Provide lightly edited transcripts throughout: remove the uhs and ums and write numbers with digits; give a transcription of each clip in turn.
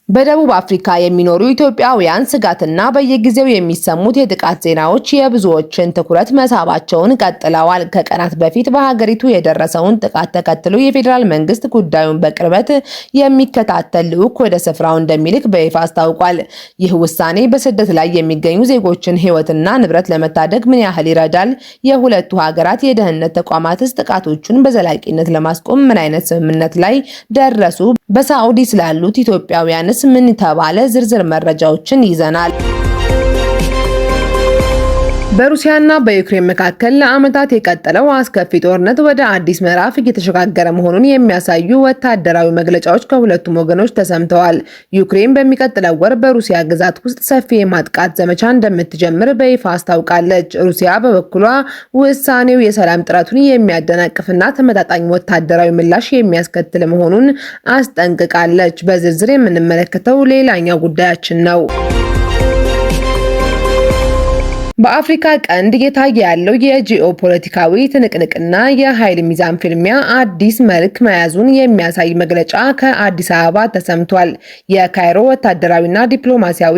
በደቡብ አፍሪካ የሚኖሩ ኢትዮጵያውያን ስጋትና በየጊዜው የሚሰሙት የጥቃት ዜናዎች የብዙዎችን ትኩረት መሳባቸውን ቀጥለዋል። ከቀናት በፊት በሀገሪቱ የደረሰውን ጥቃት ተከትሎ የፌዴራል መንግስት ጉዳዩን በቅርበት የሚከታተል ልዑክ ወደ ስፍራው እንደሚልክ በይፋ አስታውቋል። ይህ ውሳኔ በስደት ላይ የሚገኙ ዜጎችን ሕይወትና ንብረት ለመታደግ ምን ያህል ይረዳል? የሁለቱ ሀገራት የደህንነት ተቋማትስ ጥቃቶቹን በዘላቂነት ለማስቆም ምን አይነት ስምምነት ላይ ደረሱ? በሳዑዲ ስላሉት ኢትዮጵያውያን ምን ተባለ? ዝርዝር መረጃዎችን ይዘናል። በሩሲያና በዩክሬን መካከል ለዓመታት የቀጠለው አስከፊ ጦርነት ወደ አዲስ ምዕራፍ እየተሸጋገረ መሆኑን የሚያሳዩ ወታደራዊ መግለጫዎች ከሁለቱም ወገኖች ተሰምተዋል። ዩክሬን በሚቀጥለው ወር በሩሲያ ግዛት ውስጥ ሰፊ የማጥቃት ዘመቻ እንደምትጀምር በይፋ አስታውቃለች። ሩሲያ በበኩሏ ውሳኔው የሰላም ጥረቱን የሚያደናቅፍና ተመጣጣኝ ወታደራዊ ምላሽ የሚያስከትል መሆኑን አስጠንቅቃለች። በዝርዝር የምንመለከተው ሌላኛው ጉዳያችን ነው። በአፍሪካ ቀንድ እየታየ ያለው የጂኦፖለቲካዊ ትንቅንቅና የኃይል ሚዛን ፍልሚያ አዲስ መልክ መያዙን የሚያሳይ መግለጫ ከአዲስ አበባ ተሰምቷል። የካይሮ ወታደራዊና ዲፕሎማሲያዊ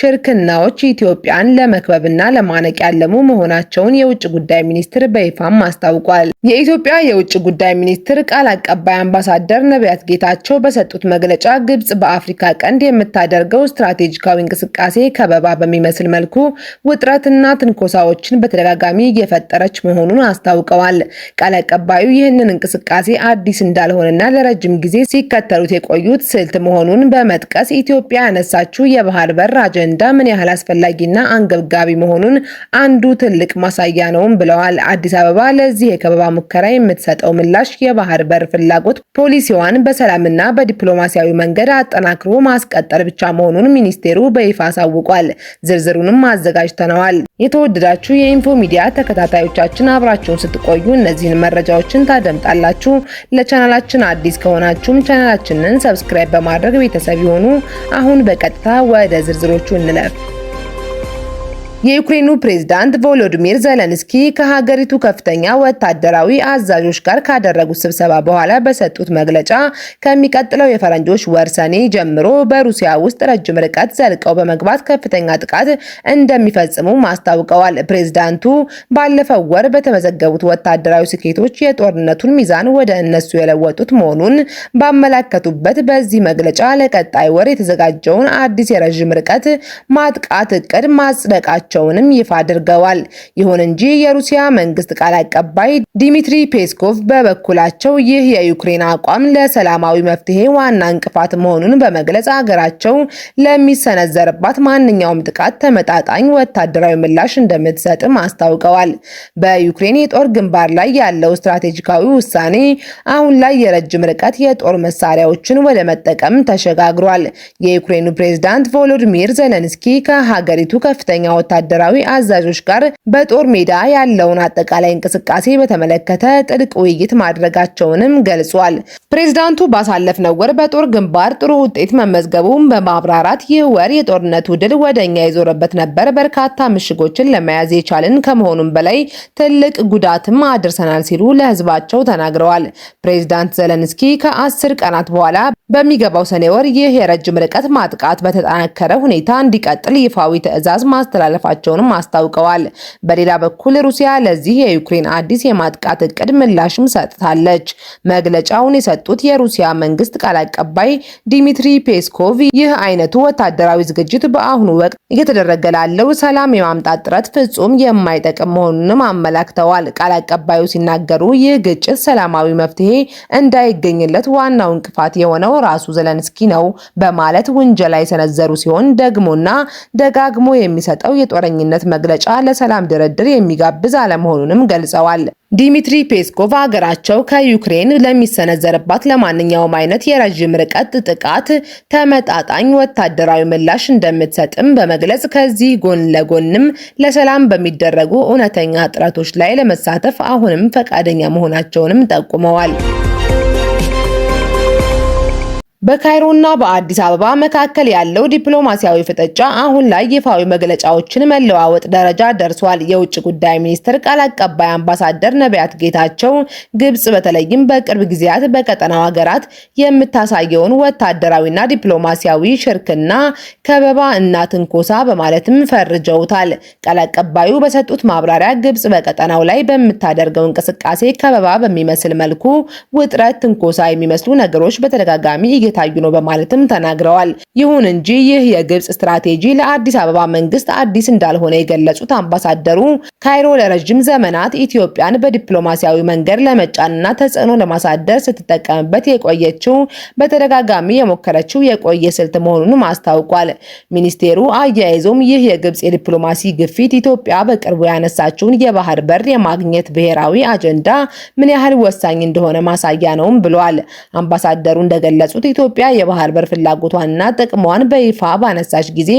ሽርክናዎች ኢትዮጵያን ለመክበብና ለማነቅ ያለሙ መሆናቸውን የውጭ ጉዳይ ሚኒስትር በይፋም አስታውቋል። የኢትዮጵያ የውጭ ጉዳይ ሚኒስትር ቃል አቀባይ አምባሳደር ነቢያት ጌታቸው በሰጡት መግለጫ ግብጽ በአፍሪካ ቀንድ የምታደርገው ስትራቴጂካዊ እንቅስቃሴ ከበባ በሚመስል መልኩ ውጥረት እና ትንኮሳዎችን በተደጋጋሚ እየፈጠረች መሆኑን አስታውቀዋል። ቃል አቀባዩ ይህንን እንቅስቃሴ አዲስ እንዳልሆነና ለረጅም ጊዜ ሲከተሉት የቆዩት ስልት መሆኑን በመጥቀስ ኢትዮጵያ ያነሳችው የባህር በር አጀንዳ ምን ያህል አስፈላጊና አንገብጋቢ መሆኑን አንዱ ትልቅ ማሳያ ነውም ብለዋል። አዲስ አበባ ለዚህ የከበባ ሙከራ የምትሰጠው ምላሽ የባህር በር ፍላጎት ፖሊሲዋን በሰላምና በዲፕሎማሲያዊ መንገድ አጠናክሮ ማስቀጠል ብቻ መሆኑን ሚኒስቴሩ በይፋ አሳውቋል። ዝርዝሩንም አዘጋጅተነዋል። የተወደዳችሁ የኢንፎ ሚዲያ ተከታታዮቻችን አብራችሁን ስትቆዩ እነዚህን መረጃዎችን ታደምጣላችሁ። ለቻናላችን አዲስ ከሆናችሁም ቻናላችንን ሰብስክራይብ በማድረግ ቤተሰብ ይሁኑ። አሁን በቀጥታ ወደ ዝርዝሮቹ እንለፍ። የዩክሬኑ ፕሬዝዳንት ቮሎዲሚር ዘለንስኪ ከሀገሪቱ ከፍተኛ ወታደራዊ አዛዦች ጋር ካደረጉት ስብሰባ በኋላ በሰጡት መግለጫ ከሚቀጥለው የፈረንጆች ወር ሰኔ ጀምሮ በሩሲያ ውስጥ ረጅም ርቀት ዘልቀው በመግባት ከፍተኛ ጥቃት እንደሚፈጽሙ አስታውቀዋል። ፕሬዝዳንቱ ባለፈው ወር በተመዘገቡት ወታደራዊ ስኬቶች የጦርነቱን ሚዛን ወደ እነሱ የለወጡት መሆኑን ባመለከቱበት በዚህ መግለጫ ለቀጣይ ወር የተዘጋጀውን አዲስ የረጅም ርቀት ማጥቃት እቅድ ማጽደቃቸው ቸውንም ይፋ አድርገዋል። ይሁን እንጂ የሩሲያ መንግስት ቃል አቀባይ ዲሚትሪ ፔስኮቭ በበኩላቸው ይህ የዩክሬን አቋም ለሰላማዊ መፍትሄ ዋና እንቅፋት መሆኑን በመግለጽ ሀገራቸው ለሚሰነዘርባት ማንኛውም ጥቃት ተመጣጣኝ ወታደራዊ ምላሽ እንደምትሰጥም አስታውቀዋል። በዩክሬን የጦር ግንባር ላይ ያለው ስትራቴጂካዊ ውሳኔ አሁን ላይ የረጅም ርቀት የጦር መሳሪያዎችን ወደ መጠቀም ተሸጋግሯል። የዩክሬኑ ፕሬዝዳንት ቮሎዲሚር ዘለንስኪ ከሀገሪቱ ከፍተኛ ወታደራዊ አዛዦች ጋር በጦር ሜዳ ያለውን አጠቃላይ እንቅስቃሴ በተመለከተ ጥልቅ ውይይት ማድረጋቸውንም ገልጿል። ፕሬዝዳንቱ ባሳለፍነው ወር በጦር ግንባር ጥሩ ውጤት መመዝገቡን በማብራራት ይህ ወር የጦርነቱ ድል ወደኛ የዞረበት ነበር፣ በርካታ ምሽጎችን ለመያዝ የቻልን ከመሆኑም በላይ ትልቅ ጉዳትም አድርሰናል ሲሉ ለህዝባቸው ተናግረዋል። ፕሬዝዳንት ዘለንስኪ ከ10 ቀናት በኋላ በሚገባው ሰኔ ወር ይህ የረጅም ርቀት ማጥቃት በተጠናከረ ሁኔታ እንዲቀጥል ይፋዊ ትዕዛዝ ማስተላለፋቸውንም አስታውቀዋል። በሌላ በኩል ሩሲያ ለዚህ የዩክሬን አዲስ የማጥቃት እቅድ ምላሽም ሰጥታለች። መግለጫውን የሰጡት የሩሲያ መንግስት ቃል አቀባይ ዲሚትሪ ፔስኮቭ ይህ አይነቱ ወታደራዊ ዝግጅት በአሁኑ ወቅት እየተደረገ ላለው ሰላም የማምጣት ጥረት ፍጹም የማይጠቅም መሆኑንም አመላክተዋል። ቃል አቀባዩ ሲናገሩ ይህ ግጭት ሰላማዊ መፍትሄ እንዳይገኝለት ዋናው እንቅፋት የሆነው ራሱ ዘለንስኪ ነው በማለት ውንጀላ የሰነዘሩ ሲሆን ደግሞና ደጋግሞ የሚሰጠው የጦረኝነት መግለጫ ለሰላም ድርድር የሚጋብዝ አለመሆኑንም ገልጸዋል። ዲሚትሪ ፔስኮቭ ሀገራቸው ከዩክሬን ለሚሰነዘርባት ለማንኛውም አይነት የረጅም ርቀት ጥቃት ተመጣጣኝ ወታደራዊ ምላሽ እንደምትሰጥም በመግለጽ ከዚህ ጎን ለጎንም ለሰላም በሚደረጉ እውነተኛ ጥረቶች ላይ ለመሳተፍ አሁንም ፈቃደኛ መሆናቸውንም ጠቁመዋል። በካይሮና በአዲስ አበባ መካከል ያለው ዲፕሎማሲያዊ ፍጥጫ አሁን ላይ ይፋዊ መግለጫዎችን መለዋወጥ ደረጃ ደርሷል። የውጭ ጉዳይ ሚኒስትር ቃል አቀባይ አምባሳደር ነቢያት ጌታቸው ግብጽ በተለይም በቅርብ ጊዜያት በቀጠናው ሀገራት የምታሳየውን ወታደራዊና ዲፕሎማሲያዊ ሽርክና ከበባ እና ትንኮሳ በማለትም ፈርጀውታል። ቃል አቀባዩ በሰጡት ማብራሪያ ግብጽ በቀጠናው ላይ በምታደርገው እንቅስቃሴ ከበባ በሚመስል መልኩ ውጥረት፣ ትንኮሳ የሚመስሉ ነገሮች በተደጋጋሚ እየታዩ ነው በማለትም ተናግረዋል። ይሁን እንጂ ይህ የግብጽ ስትራቴጂ ለአዲስ አበባ መንግስት አዲስ እንዳልሆነ የገለጹት አምባሳደሩ ካይሮ ለረጅም ዘመናት ኢትዮጵያን በዲፕሎማሲያዊ መንገድ ለመጫንና ተጽዕኖ ለማሳደር ስትጠቀምበት የቆየችው በተደጋጋሚ የሞከረችው የቆየ ስልት መሆኑን አስታውቋል። ሚኒስቴሩ አያይዞም ይህ የግብጽ የዲፕሎማሲ ግፊት ኢትዮጵያ በቅርቡ ያነሳችውን የባህር በር የማግኘት ብሔራዊ አጀንዳ ምን ያህል ወሳኝ እንደሆነ ማሳያ ነውም ብለዋል። አምባሳደሩ እንደገለጹት ኢትዮጵያ የባህር በር ፍላጎቷንና ጥቅሟን በይፋ ባነሳች ጊዜ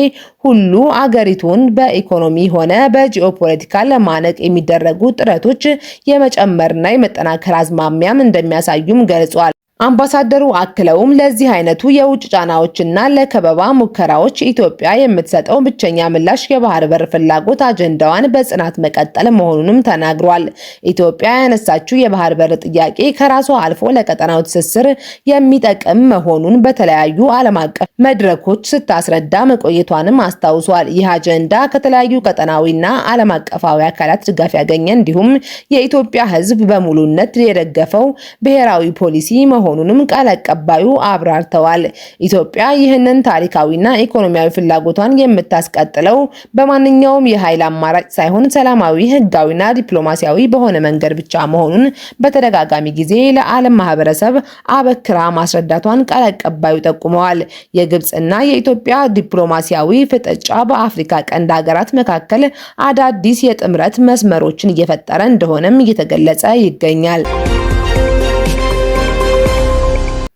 ሁሉ አገሪቱን በኢኮኖሚ ሆነ በጂኦፖለቲካል ለማነቅ የሚደረጉ ጥረቶች የመጨመርና የመጠናከር አዝማሚያም እንደሚያሳዩም ገልጿል። አምባሳደሩ አክለውም ለዚህ አይነቱ የውጭ ጫናዎችና ለከበባ ሙከራዎች ኢትዮጵያ የምትሰጠው ብቸኛ ምላሽ የባህር በር ፍላጎት አጀንዳዋን በጽናት መቀጠል መሆኑንም ተናግሯል። ኢትዮጵያ ያነሳችው የባህር በር ጥያቄ ከራሷ አልፎ ለቀጠናው ትስስር የሚጠቅም መሆኑን በተለያዩ ዓለም አቀፍ መድረኮች ስታስረዳ መቆየቷንም አስታውሷል። ይህ አጀንዳ ከተለያዩ ቀጠናዊና ዓለም አቀፋዊ አካላት ድጋፍ ያገኘ እንዲሁም የኢትዮጵያ ሕዝብ በሙሉነት የደገፈው ብሔራዊ ፖሊሲ መሆኑንም ቃል አቀባዩ አብራርተዋል። ኢትዮጵያ ይህንን ታሪካዊና ኢኮኖሚያዊ ፍላጎቷን የምታስቀጥለው በማንኛውም የኃይል አማራጭ ሳይሆን ሰላማዊ፣ ህጋዊና ዲፕሎማሲያዊ በሆነ መንገድ ብቻ መሆኑን በተደጋጋሚ ጊዜ ለዓለም ማህበረሰብ አበክራ ማስረዳቷን ቃል አቀባዩ ጠቁመዋል። የግብጽና የኢትዮጵያ ዲፕሎማሲያዊ ፍጥጫ በአፍሪካ ቀንድ ሀገራት መካከል አዳዲስ የጥምረት መስመሮችን እየፈጠረ እንደሆነም እየተገለጸ ይገኛል።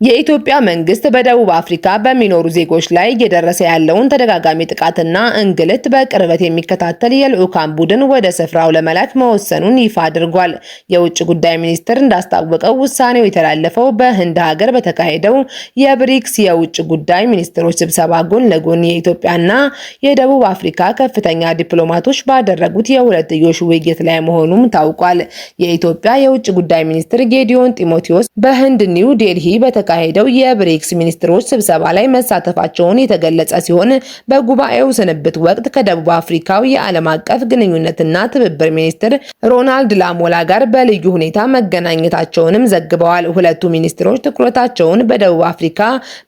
የኢትዮጵያ መንግስት በደቡብ አፍሪካ በሚኖሩ ዜጎች ላይ እየደረሰ ያለውን ተደጋጋሚ ጥቃትና እንግልት በቅርበት የሚከታተል የልዑካን ቡድን ወደ ስፍራው ለመላክ መወሰኑን ይፋ አድርጓል። የውጭ ጉዳይ ሚኒስቴር እንዳስታወቀው ውሳኔው የተላለፈው በህንድ ሀገር በተካሄደው የብሪክስ የውጭ ጉዳይ ሚኒስትሮች ስብሰባ ጎን ለጎን የኢትዮጵያና የደቡብ አፍሪካ ከፍተኛ ዲፕሎማቶች ባደረጉት የሁለትዮሽ ውይይት ላይ መሆኑም ታውቋል። የኢትዮጵያ የውጭ ጉዳይ ሚኒስትር ጌዲዮን ጢሞቴዎስ በህንድ ኒው ዴልሂ ሄደው የብሪክስ ሚኒስትሮች ስብሰባ ላይ መሳተፋቸውን የተገለጸ ሲሆን በጉባኤው ስንብት ወቅት ከደቡብ አፍሪካው የዓለም አቀፍ ግንኙነትና ትብብር ሚኒስትር ሮናልድ ላሞላ ጋር በልዩ ሁኔታ መገናኘታቸውንም ዘግበዋል። ሁለቱ ሚኒስትሮች ትኩረታቸውን በደቡብ አፍሪካ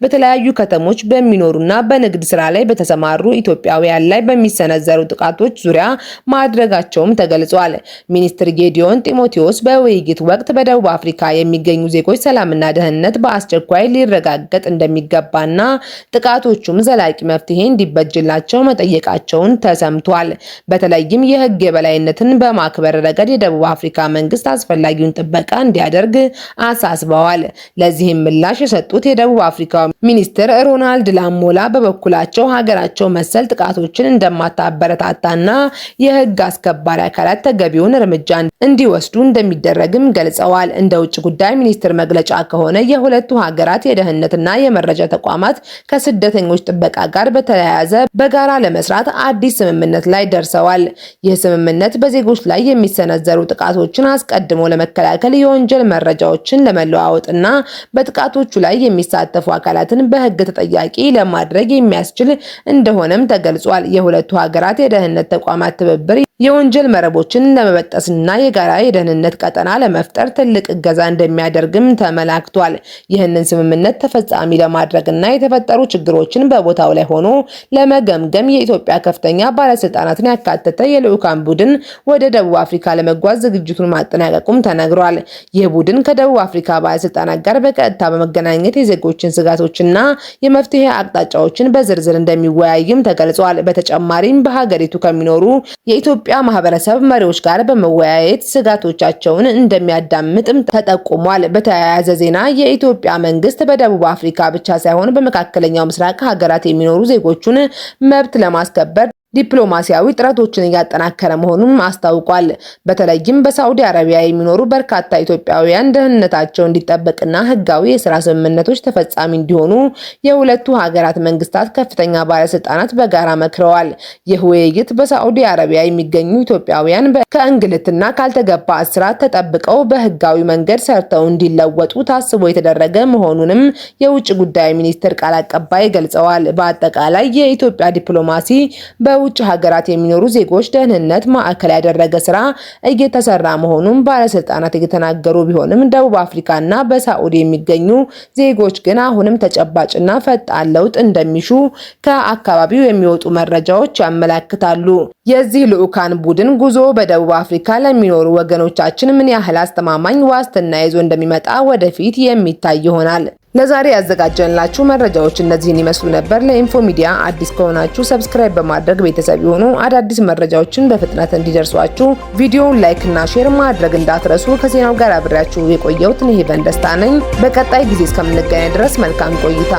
በተለያዩ ከተሞች በሚኖሩና በንግድ ስራ ላይ በተሰማሩ ኢትዮጵያውያን ላይ በሚሰነዘሩ ጥቃቶች ዙሪያ ማድረጋቸውም ተገልጿል። ሚኒስትር ጌዲዮን ጢሞቴዎስ በውይይት ወቅት በደቡብ አፍሪካ የሚገኙ ዜጎች ሰላምና ደህንነት በአስቸኳይ ሊረጋገጥ እንደሚገባና ጥቃቶቹም ዘላቂ መፍትሄ እንዲበጅላቸው መጠየቃቸውን ተሰምቷል። በተለይም የህግ የበላይነትን በማክበር ረገድ የደቡብ አፍሪካ መንግስት አስፈላጊውን ጥበቃ እንዲያደርግ አሳስበዋል። ለዚህም ምላሽ የሰጡት የደቡብ አፍሪካ ሚኒስትር ሮናልድ ላሞላ በበኩላቸው ሀገራቸው መሰል ጥቃቶችን እንደማታበረታታና የህግ አስከባሪ አካላት ተገቢውን እርምጃ እንዲወስዱ እንደሚደረግም ገልጸዋል። እንደ ውጭ ጉዳይ ሚኒስትር መግለጫ ከሆነ የሁለቱ ሀገራት የደህንነትና የመረጃ ተቋማት ከስደተኞች ጥበቃ ጋር በተያያዘ በጋራ ለመስራት አዲስ ስምምነት ላይ ደርሰዋል። ይህ ስምምነት በዜጎች ላይ የሚሰነዘሩ ጥቃቶችን አስቀድሞ ለመከላከል የወንጀል መረጃዎችን ለመለዋወጥና በጥቃቶቹ ላይ የሚሳተፉ አካላትን በህግ ተጠያቂ ለማድረግ የሚያስችል እንደሆነም ተገልጿል። የሁለቱ ሀገራት የደህንነት ተቋማት ትብብር የወንጀል መረቦችን ለመበጠስና የጋራ የደህንነት ቀጠና ለመፍጠር ትልቅ እገዛ እንደሚያደርግም ተመላክቷል። ይህንን ስምምነት ተፈጻሚ ለማድረግና የተፈጠሩ ችግሮችን በቦታው ላይ ሆኖ ለመገምገም የኢትዮጵያ ከፍተኛ ባለስልጣናትን ያካተተ የልዑካን ቡድን ወደ ደቡብ አፍሪካ ለመጓዝ ዝግጅቱን ማጠናቀቁም ተነግሯል። ይህ ቡድን ከደቡብ አፍሪካ ባለስልጣናት ጋር በቀጥታ በመገናኘት የዜጎችን ስጋቶችና የመፍትሄ አቅጣጫዎችን በዝርዝር እንደሚወያይም ተገልጿል። በተጨማሪም በሀገሪቱ ከሚኖሩ የኢትዮጵያ ማህበረሰብ መሪዎች ጋር በመወያየት ስጋቶቻቸውን እንደሚያዳምጥም ተጠቁሟል። በተያያዘ ዜና የኢትዮጵያ መንግስት በደቡብ አፍሪካ ብቻ ሳይሆን በመካከለኛው ምስራቅ ሀገራት የሚኖሩ ዜጎቹን መብት ለማስከበር ዲፕሎማሲያዊ ጥረቶችን እያጠናከረ መሆኑን አስታውቋል። በተለይም በሳዑዲ አረቢያ የሚኖሩ በርካታ ኢትዮጵያውያን ደህንነታቸው እንዲጠበቅና ህጋዊ የሥራ ስምምነቶች ተፈጻሚ እንዲሆኑ የሁለቱ ሀገራት መንግስታት ከፍተኛ ባለስልጣናት በጋራ መክረዋል። ይህ ውይይት በሳዑዲ አረቢያ የሚገኙ ኢትዮጵያውያን ከእንግልትና ካልተገባ እስራት ተጠብቀው በህጋዊ መንገድ ሰርተው እንዲለወጡ ታስቦ የተደረገ መሆኑንም የውጭ ጉዳይ ሚኒስቴር ቃል አቀባይ ገልጸዋል። በአጠቃላይ የኢትዮጵያ ዲፕሎማሲ በውጭ ሀገራት የሚኖሩ ዜጎች ደህንነት ማዕከል ያደረገ ስራ እየተሰራ መሆኑን ባለስልጣናት የተናገሩ ቢሆንም ደቡብ አፍሪካና በሳዑዲ የሚገኙ ዜጎች ግን አሁንም ተጨባጭና ፈጣን ለውጥ እንደሚሹ ከአካባቢው የሚወጡ መረጃዎች ያመለክታሉ። የዚህ ልዑካን ቡድን ጉዞ በደቡብ አፍሪካ ለሚኖሩ ወገኖቻችን ምን ያህል አስተማማኝ ዋስትና ይዞ እንደሚመጣ ወደፊት የሚታይ ይሆናል። ለዛሬ ያዘጋጀንላችሁ መረጃዎች እነዚህን ይመስሉ ነበር። ለኢንፎ ሚዲያ አዲስ ከሆናችሁ ሰብስክራይብ በማድረግ ቤተሰብ ይሁኑ። አዳዲስ መረጃዎችን በፍጥነት እንዲደርሷችሁ ቪዲዮውን ላይክ እና ሼር ማድረግ እንዳትረሱ። ከዜናው ጋር አብሬያችሁ የቆየሁት ሄቨን ደስታ ነኝ። በቀጣይ ጊዜ እስከምንገናኝ ድረስ መልካም ቆይታ